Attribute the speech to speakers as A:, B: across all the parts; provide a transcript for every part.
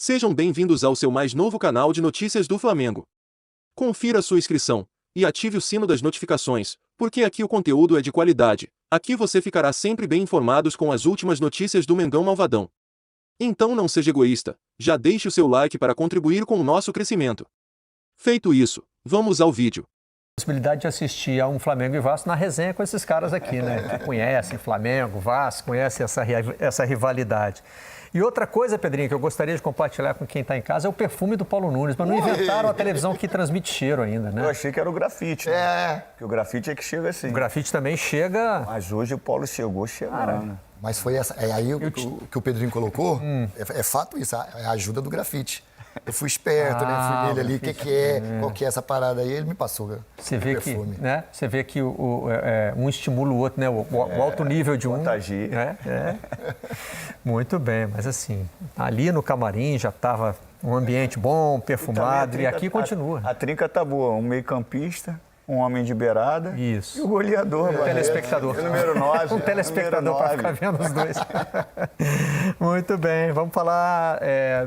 A: Sejam bem-vindos ao seu mais novo canal de notícias do Flamengo. Confira sua inscrição e ative o sino das notificações, porque aqui o conteúdo é de qualidade. Aqui você ficará sempre bem informados com as últimas notícias do Mengão Malvadão. Então não seja egoísta, já deixe o seu like para contribuir com o nosso crescimento. Feito isso, vamos ao vídeo.
B: Possibilidade de assistir a um Flamengo e Vasco na resenha com esses caras aqui, né? Que conhecem Flamengo, Vasco, conhecem essa rivalidade. E outra coisa, Pedrinho, que eu gostaria de compartilhar com quem está em casa é o perfume do Paulo Nunes, mas não inventaram a televisão que transmite cheiro ainda, né?
C: Eu achei que era o grafite, né? Porque o grafite é que chega assim.
B: O grafite também chega...
C: Mas hoje o Paulo chegou chegando.
D: Mas foi essa. É aí que o Pedrinho colocou. É fato isso, é a ajuda do grafite. Eu fui esperto, né? Fui nele ali, qual que é essa parada aí? Ele me passou.
B: Você vê que, né? Você vê que um estimula o outro, né? O alto nível de um.
C: Contagia.
B: Muito bem, mas assim, ali no camarim já estava um ambiente bom, perfumado, e aqui continua.
C: A trinca tá boa, um meio-campista, um homem de beirada.
B: Isso.
C: E o goleador.
B: Um telespectador.
C: O número 9.
B: Um telespectador para ficar vendo os dois. Muito bem, vamos falar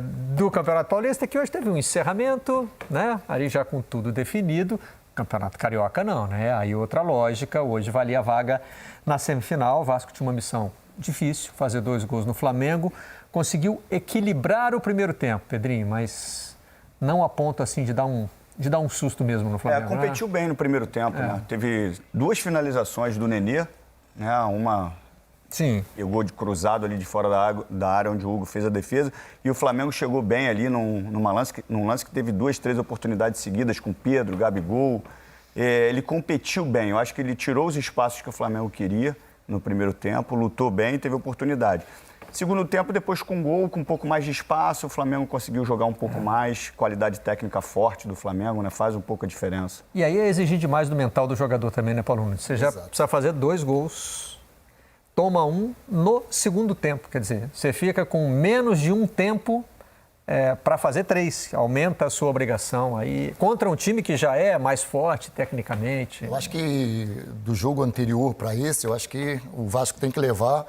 B: do Campeonato Paulista, que hoje teve um encerramento, né? Ali já com tudo definido. Campeonato Carioca não, né? Aí outra lógica, hoje valia a vaga na semifinal. O Vasco tinha uma missão difícil, fazer 2 gols no Flamengo. Conseguiu equilibrar o primeiro tempo, Pedrinho, mas não a ponto assim de dar um susto mesmo no Flamengo.
C: Competiu bem no primeiro tempo, né? Teve 2 finalizações do Nenê, né? Uma pegou de cruzado ali de fora da área onde o Hugo fez a defesa, e o Flamengo chegou bem ali num lance que teve 2, 3 oportunidades seguidas com Pedro, Gabigol. Ele competiu bem, eu acho que ele tirou os espaços que o Flamengo queria no primeiro tempo, lutou bem e teve oportunidade. Segundo tempo, depois com gol, com um pouco mais de espaço, o Flamengo conseguiu jogar um pouco mais, qualidade técnica forte do Flamengo, né? Faz um pouco a diferença.
B: E aí é exigir demais do mental do jogador também, né, Paulo Nunes? Você já precisa fazer 2 gols, toma um no segundo tempo, quer dizer, você fica com menos de um tempo para fazer 3, aumenta a sua obrigação aí, contra um time que já é mais forte tecnicamente.
D: Eu acho que do jogo anterior para esse, eu acho que o Vasco tem que levar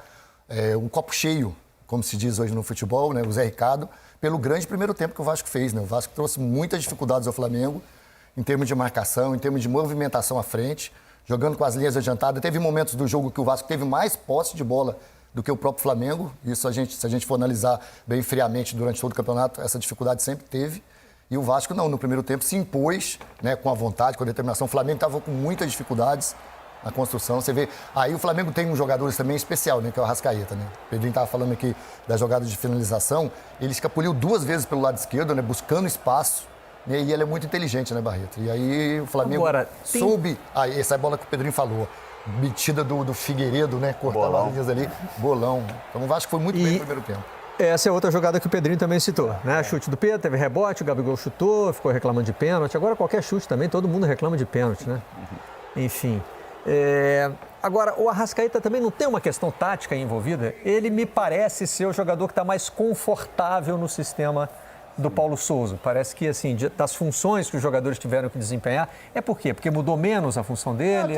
D: um copo cheio, como se diz hoje no futebol, né, o Zé Ricardo, pelo grande primeiro tempo que o Vasco fez, né? O Vasco trouxe muitas dificuldades ao Flamengo, em termos de marcação, em termos de movimentação à frente, jogando com as linhas adiantadas. Teve momentos do jogo que o Vasco teve mais posse de bola do que o próprio Flamengo. Isso, se a gente for analisar bem friamente durante todo o campeonato, essa dificuldade sempre teve. E o Vasco não, no primeiro tempo se impôs, né, com a vontade, com a determinação. O Flamengo estava com muitas dificuldades na construção. Você vê, aí o Flamengo tem um jogador também especial, né, que é o Arrascaeta, né? O Pedrinho estava falando aqui das jogadas de finalização. Ele escapuliu 2 vezes pelo lado esquerdo, né, buscando espaço. Né, e ele é muito inteligente, né, Barreto? E aí o Flamengo soube... Essa é a bola que o Pedrinho falou. Metida do Figueiredo, né? Cortando as linhas ali. Bolão. Então o Vasco foi muito bem no primeiro tempo.
B: Essa é outra jogada que o Pedrinho também citou, né? Chute do Pedro, teve rebote, o Gabigol chutou, ficou reclamando de pênalti. Agora qualquer chute também, todo mundo reclama de pênalti, né? Enfim. Agora, o Arrascaeta também não tem uma questão tática envolvida? Ele me parece ser o jogador que está mais confortável no sistema do Paulo Souza. Parece que, assim, das funções que os jogadores tiveram que desempenhar, por quê? Porque mudou menos a função dele?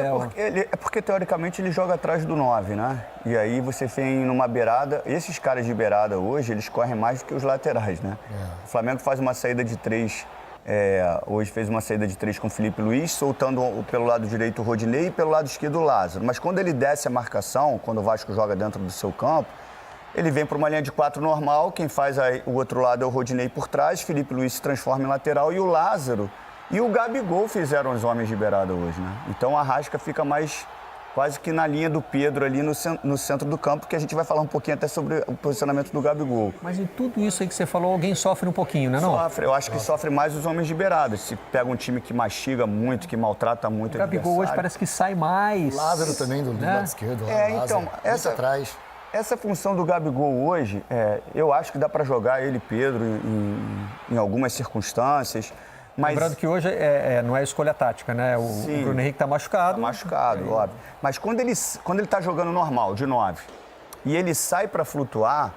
C: Porque, teoricamente, ele joga atrás do 9, né? E aí você tem numa beirada... Esses caras de beirada hoje, eles correm mais do que os laterais, né? O Flamengo faz uma saída de 3... hoje fez uma saída de 3 com o Felipe Luiz, soltando pelo lado direito o Rodinei e pelo lado esquerdo o Lázaro. Mas quando ele desce a marcação, quando o Vasco joga dentro do seu campo, ele vem para uma linha de 4 normal, quem faz o outro lado é o Rodinei por trás, Felipe Luiz se transforma em lateral e o Lázaro e o Gabigol fizeram os homens de beirada hoje, né? Então a Arrasca fica mais quase que na linha do Pedro ali no centro do campo, que a gente vai falar um pouquinho até sobre o posicionamento do Gabigol.
B: Mas em tudo isso aí que você falou, alguém sofre um pouquinho, né, não?
C: Sofre, eu acho que sofre mais os homens de beirada. Se pega um time que mastiga muito, que maltrata muito o
B: Gabigol hoje parece que sai mais.
D: O Lázaro também do lado esquerdo.
C: Então, essa função do Gabigol hoje, eu acho que dá para jogar ele e Pedro em algumas circunstâncias. Mas...
B: Lembrando que hoje não é escolha tática, né? O Bruno Henrique está machucado.
C: Está machucado, óbvio. Mas quando ele está jogando normal, de 9, e ele sai para flutuar,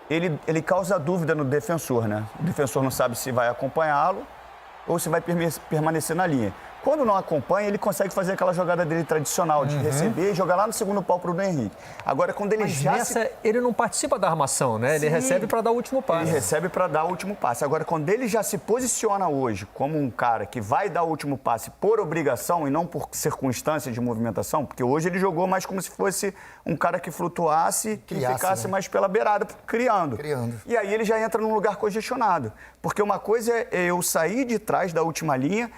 C: ele causa dúvida no defensor, né? O defensor não sabe se vai acompanhá-lo ou se vai permanecer na linha. Quando não acompanha, ele consegue fazer aquela jogada dele tradicional, de receber e jogar lá no segundo pau para o Henrique. Agora, quando ele
B: ele não participa da armação, né? Ele recebe para dar o último passe.
C: Ele recebe para dar o último passe. Agora, quando ele já se posiciona hoje como um cara que vai dar o último passe por obrigação e não por circunstância de movimentação, porque hoje ele jogou mais como se fosse um cara que flutuasse e ficasse mais pela beirada, criando. E aí ele já entra num lugar congestionado. Porque uma coisa é eu sair de trás da última linha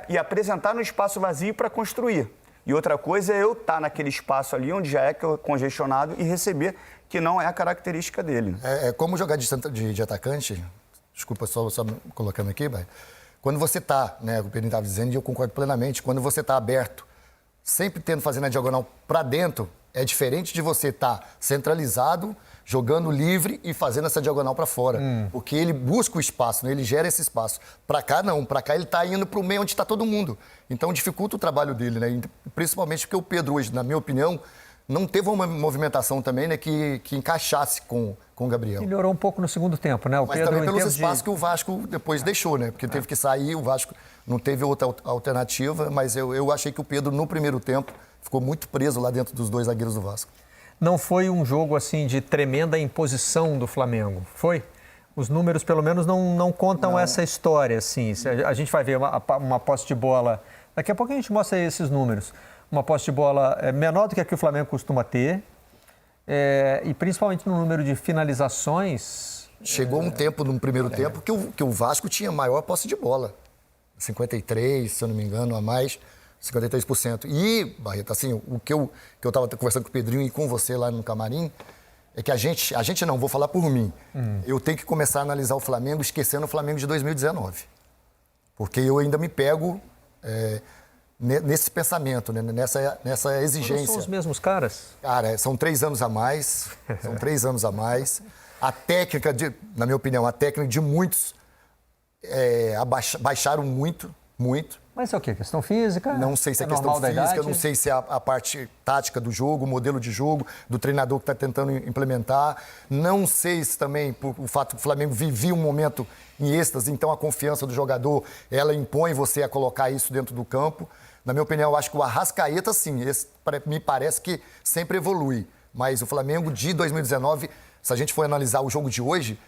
C: e apresentar no espaço vazio para construir. E outra coisa é eu estar naquele espaço ali onde já é congestionado e receber, que não é a característica dele.
D: Como jogar de atacante, desculpa só colocando aqui, mas quando você está, né, o Pedrinho estava dizendo e eu concordo plenamente, quando você está aberto, sempre fazendo a diagonal para dentro, é diferente de você estar centralizado, jogando livre e fazendo essa diagonal para fora. Porque ele busca o espaço, né? Ele gera esse espaço. Para cá, não. Para cá, ele está indo para o meio onde está todo mundo. Então, dificulta o trabalho dele, né? E, principalmente porque o Pedro hoje, na minha opinião, não teve uma movimentação também, né, que encaixasse com o Gabriel.
B: Melhorou um pouco no segundo tempo, né?
D: Mas também pelos espaços que o Vasco depois deixou, né? Porque teve que sair, o Vasco não teve outra alternativa, mas eu achei que o Pedro, no primeiro tempo, ficou muito preso lá dentro dos dois zagueiros do Vasco.
B: Não foi um jogo assim de tremenda imposição do Flamengo, foi? Os números, pelo menos, não contam essa história, assim. A gente vai ver uma posse de bola... Daqui a pouco a gente mostra esses números. Uma posse de bola menor do que a que o Flamengo costuma ter. E principalmente no número de finalizações...
D: Chegou um tempo, no primeiro tempo, que o Vasco tinha maior posse de bola. 53%, se eu não me engano, a mais... 53%. E, Barreto, assim, o que eu estava conversando com o Pedrinho e com você lá no camarim, é que a gente não, vou falar por mim, eu tenho que começar a analisar o Flamengo esquecendo o Flamengo de 2019. Porque eu ainda me pego nesse pensamento, né? nessa exigência.
B: Não são os mesmos caras?
D: Cara, são 3 anos a mais, A técnica, na minha opinião, a técnica de muitos baixaram muito.
B: Mas é o quê? Questão física?
D: Não sei se é questão física, não sei se é a parte tática do jogo, o modelo de jogo, do treinador que está tentando implementar. Não sei se também, por o fato que o Flamengo vivia um momento em êxtase, então a confiança do jogador, ela impõe você a colocar isso dentro do campo. Na minha opinião, eu acho que o Arrascaeta, sim, me parece que sempre evolui. Mas o Flamengo de 2019, se a gente for analisar o jogo de hoje,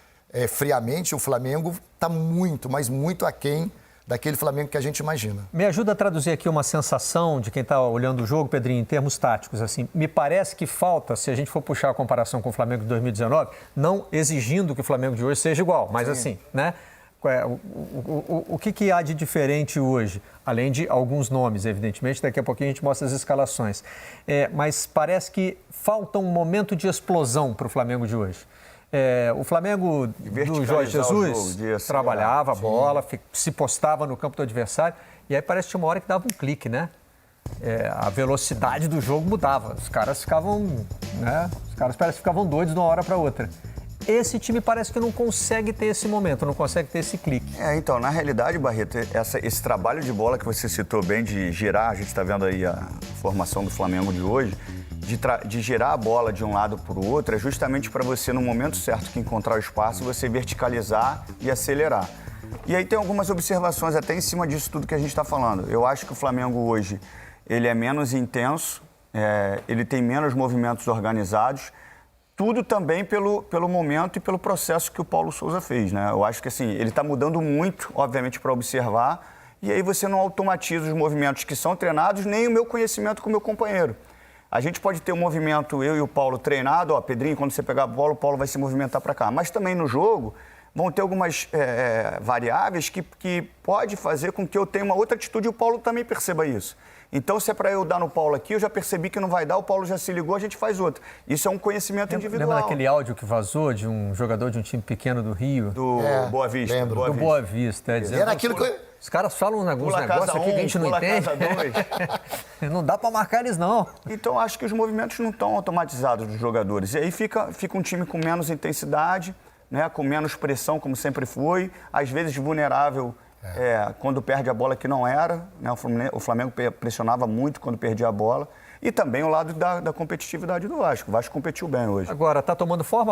D: friamente, o Flamengo está muito, mas muito aquém daquele Flamengo que a gente imagina.
B: Me ajuda a traduzir aqui uma sensação de quem está olhando o jogo, Pedrinho, em termos táticos. Assim, me parece que falta, se a gente for puxar a comparação com o Flamengo de 2019, não exigindo que o Flamengo de hoje seja igual, mas assim, né? O que há de diferente hoje? Além de alguns nomes, evidentemente, daqui a pouquinho a gente mostra as escalações. Mas parece que falta um momento de explosão para o Flamengo de hoje. O Flamengo do Jorge Jesus trabalhava a bola, se postava no campo do adversário, e aí parece que tinha uma hora que dava um clique, né? A velocidade do jogo mudava. Os caras ficavam, né? Parece que ficavam doidos de uma hora para outra. Esse time parece que não consegue ter esse momento, não consegue ter esse clique.
C: Então, na realidade, Barreto, esse trabalho de bola que você citou bem, de girar, a gente está vendo aí a formação do Flamengo de hoje, de girar a bola de um lado para o outro, é justamente para você, no momento certo que encontrar o espaço, você verticalizar e acelerar. E aí tem algumas observações até em cima disso tudo que a gente está falando. Eu acho que o Flamengo hoje, ele é menos intenso, ele tem menos movimentos organizados, tudo também pelo momento e pelo processo que o Paulo Souza fez, né? Eu acho que assim, ele está mudando muito, obviamente, para observar, e aí você não automatiza os movimentos que são treinados, nem o meu conhecimento com o meu companheiro. A gente pode ter um movimento, eu e o Paulo, treinado, Pedrinho, quando você pegar a bola, o Paulo vai se movimentar para cá. Mas também no jogo vão ter algumas variáveis que pode fazer com que eu tenha uma outra atitude e o Paulo também perceba isso. Então, se é para eu dar no Paulo aqui, eu já percebi que não vai dar, o Paulo já se ligou, a gente faz outra. Isso é um conhecimento individual.
B: Lembra daquele áudio que vazou de um jogador de um time pequeno do Rio?
C: Do Boa Vista.
D: Lembro.
B: Do Boa Vista. Dizendo,
D: era aquilo que...
B: Os caras falam alguns negócios aqui que a gente não entende. Não dá para marcar eles, não.
C: Então, acho que os movimentos não estão automatizados dos jogadores. E aí fica um time com menos intensidade, né, com menos pressão, como sempre foi, às vezes vulnerável quando perde a bola, que não era. Né, o Flamengo pressionava muito quando perdia a bola. E também o lado da competitividade do Vasco. O Vasco competiu bem hoje.
B: Agora, está tomando forma?